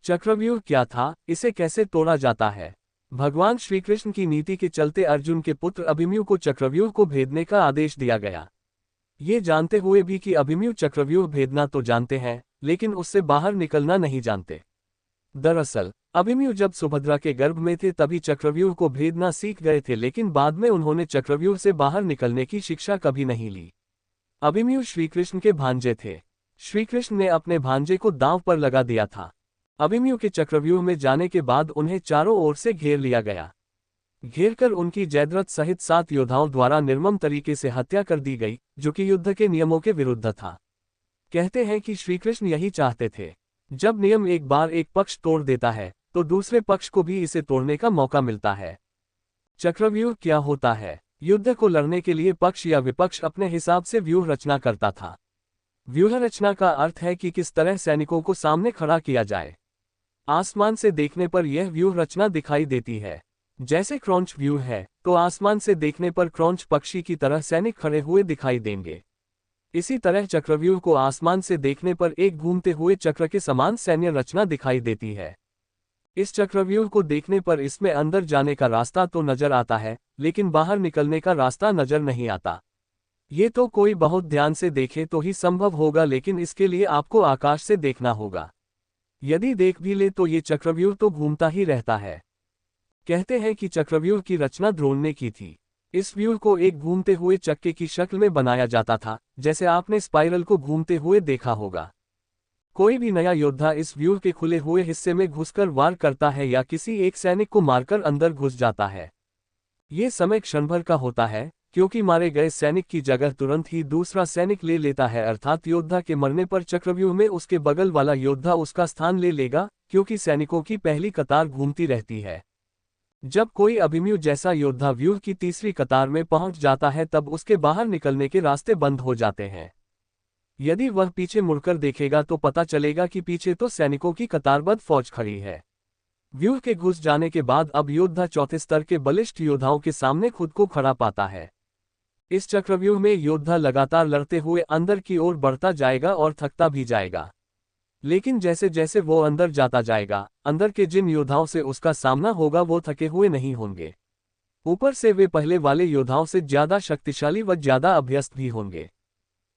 चक्रव्यूह क्या था, इसे कैसे तोड़ा जाता है? भगवान श्रीकृष्ण की नीति के चलते अर्जुन के पुत्र अभिमन्यु को चक्रव्यूह को भेदने का आदेश दिया गया। ये जानते हुए भी कि अभिमन्यु चक्रव्यूह भेदना तो जानते हैं, लेकिन उससे बाहर निकलना नहीं जानते। दरअसल अभिमन्यु जब सुभद्रा के गर्भ में थे तभी चक्रव्यूह को भेदना सीख गए थे, लेकिन बाद में उन्होंने चक्रव्यूह से बाहर निकलने की शिक्षा कभी नहीं ली। अभिमन्यु श्रीकृष्ण के भांजे थे। श्रीकृष्ण ने अपने भांजे को दांव पर लगा दिया था। अभिमन्यु के चक्रव्यूह में जाने के बाद उन्हें चारों ओर से घेर लिया गया। घेरकर उनकी जयद्रथ सहित 7 योद्धाओं द्वारा निर्मम तरीके से हत्या कर दी गई, जो कि युद्ध के नियमों के विरुद्ध था। कहते हैं कि श्रीकृष्ण यही चाहते थे। जब नियम एक बार एक पक्ष तोड़ देता है तो दूसरे पक्ष को भी इसे तोड़ने का मौका मिलता है। चक्रव्यूह क्या होता है? युद्ध को लड़ने के लिए पक्ष या विपक्ष अपने हिसाब से व्यूह रचना करता था। व्यूह रचना का अर्थ है कि किस तरह सैनिकों को सामने खड़ा किया जाए। आसमान से देखने पर यह व्यूह रचना दिखाई देती है। जैसे क्रॉन्च व्यूह है तो आसमान से देखने पर क्रॉन्च पक्षी की तरह सैनिक खड़े हुए दिखाई देंगे। इसी तरह चक्रव्यूह को आसमान से देखने पर एक घूमते हुए चक्र के समान सैन्य रचना दिखाई देती है। इस चक्रव्यूह को देखने पर इसमें अंदर जाने का रास्ता तो नजर आता है, लेकिन बाहर निकलने का रास्ता नजर नहीं आता। ये तो कोई बहुत ध्यान से देखे तो ही संभव होगा, लेकिन इसके लिए आपको आकाश से देखना होगा। यदि देख भी ले तो ये चक्रव्यूह तो घूमता ही रहता है। कहते हैं कि चक्रव्यूह की रचना द्रोण ने की थी। इस व्यूह को एक घूमते हुए चक्के की शक्ल में बनाया जाता था, जैसे आपने स्पाइरल को घूमते हुए देखा होगा। कोई भी नया योद्धा इस व्यूह के खुले हुए हिस्से में घुसकर वार करता है या किसी एक सैनिक को मारकर अंदर घुस जाता है। ये समय क्षणभर का होता है, क्योंकि मारे गए सैनिक की जगह तुरंत ही दूसरा सैनिक ले लेता है, अर्थात योद्धा के मरने पर चक्रव्यूह में उसके बगल वाला योद्धा उसका स्थान ले लेगा, क्योंकि सैनिकों की पहली कतार घूमती रहती है। जब कोई अभिमन्यु जैसा योद्धा व्यूह की तीसरी कतार में पहुंच जाता है तब उसके बाहर निकलने के रास्ते बंद हो जाते हैं। यदि वह पीछे मुड़कर देखेगा तो पता चलेगा कि पीछे तो सैनिकों की कतारबद्ध फौज खड़ी है। व्यूह के घुस जाने के बाद अब योद्धा चौथे स्तर के बलिष्ठ योद्धाओं के सामने खुद को खड़ा पाता है। इस चक्रव्यूह में योद्धा लगातार लड़ते हुए अंदर की ओर बढ़ता जाएगा और थकता भी जाएगा। लेकिन जैसे जैसे वो अंदर जाता जाएगा, अंदर के जिन योद्धाओं से उसका सामना होगा वो थके हुए नहीं होंगे। ऊपर से वे पहले वाले योद्धाओं से ज्यादा शक्तिशाली व ज्यादा अभ्यस्त भी होंगे।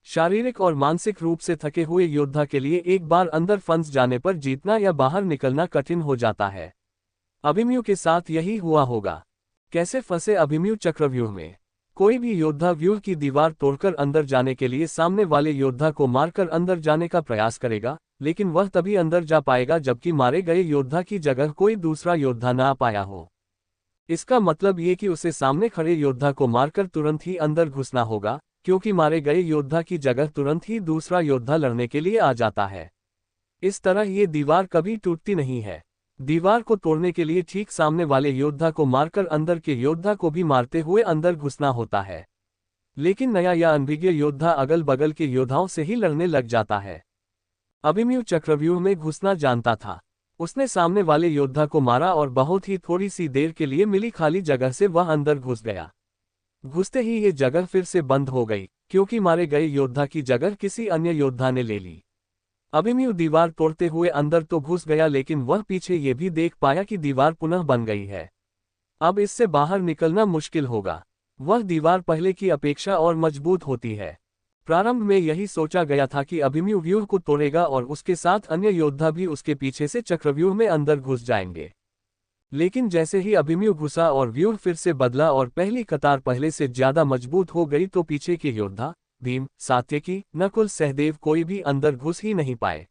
शारीरिक और मानसिक रूप से थके हुए योद्धा के लिए एक बार अंदर फंस जाने पर जीतना या बाहर निकलना कठिन हो जाता है। अभिमन्यु के साथ यही हुआ होगा। कैसे फंसे अभिमन्यु चक्रव्यूह में? कोई भी योद्धा व्यूह की दीवार तोड़कर अंदर जाने के लिए सामने वाले योद्धा को मारकर अंदर जाने का प्रयास करेगा, लेकिन वह तभी अंदर जा पाएगा जबकि मारे गए योद्धा की जगह कोई दूसरा योद्धा ना पाया हो। इसका मतलब ये कि उसे सामने खड़े योद्धा को मारकर तुरंत ही अंदर घुसना होगा, क्योंकि मारे गए योद्धा की जगह तुरंत ही दूसरा योद्धा लड़ने के लिए आ जाता है। इस तरह ये दीवार कभी टूटती नहीं है। दीवार को तोड़ने के लिए ठीक सामने वाले योद्धा को मारकर अंदर के योद्धा को भी मारते हुए अंदर घुसना होता है। लेकिन नया या अनभिज्ञ योद्धा अगल बगल के योद्धाओं से ही लड़ने लग जाता है। अभिमन्यु चक्रव्यूह में घुसना जानता था। उसने सामने वाले योद्धा को मारा और बहुत ही थोड़ी सी देर के लिए मिली खाली जगह से वह अंदर घुस गया। घुसते ही ये जगह फिर से बंद हो गई, क्योंकि मारे गए योद्धा की जगह किसी अन्य योद्धा ने ले ली। अभिमन्यु दीवार तोड़ते हुए अंदर तो घुस गया, लेकिन वह पीछे ये भी देख पाया कि दीवार पुनः बन गई है। अब इससे बाहर निकलना मुश्किल होगा। वह दीवार पहले की अपेक्षा और मजबूत होती है। प्रारंभ में यही सोचा गया था कि अभिमन्यु व्यूह को तोड़ेगा और उसके साथ अन्य योद्धा भी उसके पीछे से चक्रव्यूह में अंदर घुस जाएंगे। लेकिन जैसे ही अभिमन्यु घुसा और व्यूह फिर से बदला और पहली कतार पहले से ज्यादा मजबूत हो गई तो पीछे के योद्धा भीम, सात्यकी, नकुल, सहदेव कोई भी अंदर घुस ही नहीं पाए।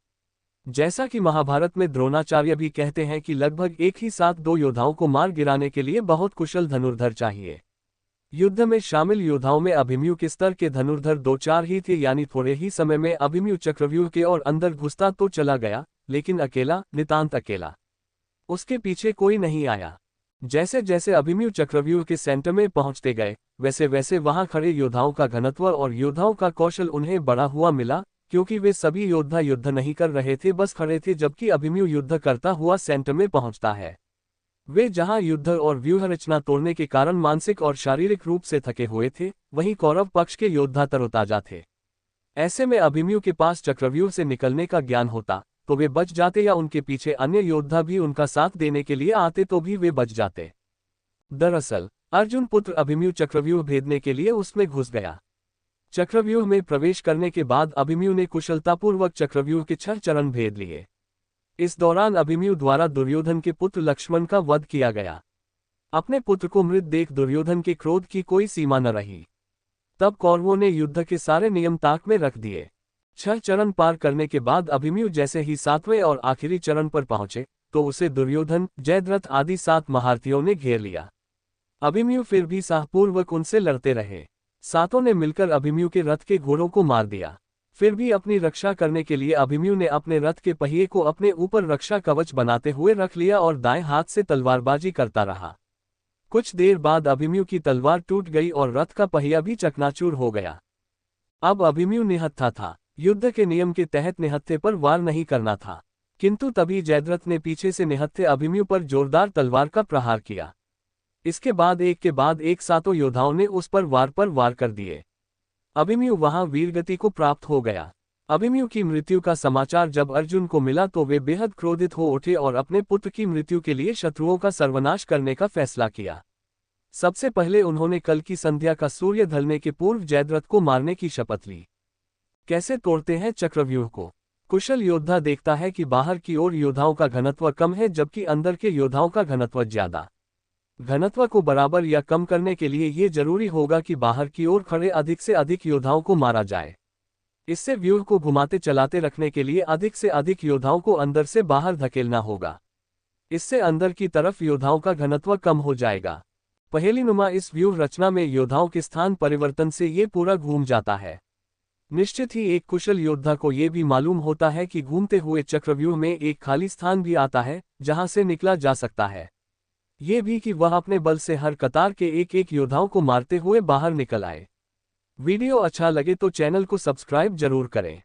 जैसा कि महाभारत में द्रोणाचार्य भी कहते हैं कि लगभग एक ही साथ 2 योद्धाओं को मार गिराने के लिए बहुत कुशल धनुर्धर चाहिए। युद्ध में शामिल योद्धाओं में अभिमन्यु के स्तर के धनुर्धर 2-4 ही थे, यानी थोड़े ही समय में अभिमन्यु चक्रव्यूह के और अंदर घुसता तो चला गया, लेकिन अकेला, नितांत अकेला। उसके पीछे कोई नहीं आया। जैसे जैसे अभिमन्यु चक्रव्यूह के सेंटर में पहुंचते गए, वैसे वैसे वहां खड़े योद्धाओं का घनत्व और योद्धाओं का कौशल उन्हें बढ़ा हुआ मिला, क्योंकि वे सभी योद्धा युद्ध नहीं कर रहे थे, बस खड़े थे, जबकि अभिमन्यु युद्ध करता हुआ सेंटर में पहुंचता है। वे जहां युद्ध और व्यूह रचना तोड़ने के कारण मानसिक और शारीरिक रूप से थके हुए थे, वहीं कौरव पक्ष के योद्धा तरोताजा थे। ऐसे में अभिमन्यु के पास चक्रव्यूह से निकलने का ज्ञान होता, तो वे बच जाते या उनके पीछे अन्य योद्धा भी उनका साथ देने के लिए आते तो भी वे बच जाते। दरअसल अर्जुन पुत्र अभिमन्यु चक्रव्यूह भेदने के लिए उसमें घुस गया। चक्रव्यूह में प्रवेश करने के बाद अभिमन्यु ने कुशलतापूर्वक चक्रव्यूह के 6 चरण भेद लिए। इस दौरान अभिमन्यु द्वारा दुर्योधन के पुत्र लक्ष्मण का वध किया गया। अपने पुत्र को मृत देख दुर्योधन के क्रोध की कोई सीमा न रही। तब कौरवों ने युद्ध के सारे नियम ताक में रख दिए। 6 चरण पार करने के बाद अभिमन्यु जैसे ही 7वें और आखिरी चरण पर पहुंचे तो उसे दुर्योधन, जयद्रथ आदि 7 महारथियों ने घेर लिया। अभिमन्यु फिर भी साहपूर्वक उनसे लड़ते रहे। सातों ने मिलकर अभिमन्यु के रथ के घोड़ों को मार दिया। फिर भी अपनी रक्षा करने के लिए अभिमन्यु ने अपने रथ के पहिए को अपने ऊपर रक्षा कवच बनाते हुए रख लिया और दाएं हाथ से तलवारबाजी करता रहा। कुछ देर बाद अभिमन्यु की तलवार टूट गई और रथ का पहिया भी चकनाचूर हो गया। अब अभिमन्यु निहत्था था। युद्ध के नियम के तहत निहत्थे पर वार नहीं करना था, किंतु तभी जयद्रथ ने पीछे से निहत्थे अभिमन्यु पर जोरदार तलवार का प्रहार किया। इसके बाद एक के बाद एक सातों योद्धाओं ने उस पर वार कर दिए। अभिमन्यु वहां वीरगति को प्राप्त हो गया। अभिमन्यु की मृत्यु का समाचार जब अर्जुन को मिला तो वे बेहद क्रोधित हो उठे और अपने पुत्र की मृत्यु के लिए शत्रुओं का सर्वनाश करने का फैसला किया। सबसे पहले उन्होंने कल की संध्या का सूर्य ढलने के पूर्व जयद्रथ को मारने की शपथ ली। कैसे तोड़ते हैं चक्रव्यूह को? कुशल योद्धा देखता है कि बाहर की ओर योद्धाओं का घनत्व कम है जबकि अंदर के योद्धाओं का घनत्व ज्यादा। घनत्व को बराबर या कम करने के लिए ये जरूरी होगा कि बाहर की ओर खड़े अधिक से अधिक योद्धाओं को मारा जाए। इससे व्यूह को घुमाते चलाते रखने के लिए अधिक से अधिक योद्धाओं को अंदर से बाहर धकेलना होगा। इससे अंदर की तरफ योद्धाओं का घनत्व कम हो जाएगा। पहेलीनुमा इस व्यूह रचना में योद्धाओं के स्थान परिवर्तन से ये पूरा घूम जाता है। निश्चित ही एक कुशल योद्धा को ये भी मालूम होता है कि घूमते हुए चक्रव्यूह में एक खाली स्थान भी आता है जहां से निकला जा सकता है। ये भी कि वह अपने बल से हर कतार के एक एक योद्धाओं को मारते हुए बाहर निकल आए। वीडियो अच्छा लगे तो चैनल को सब्सक्राइब जरूर करें।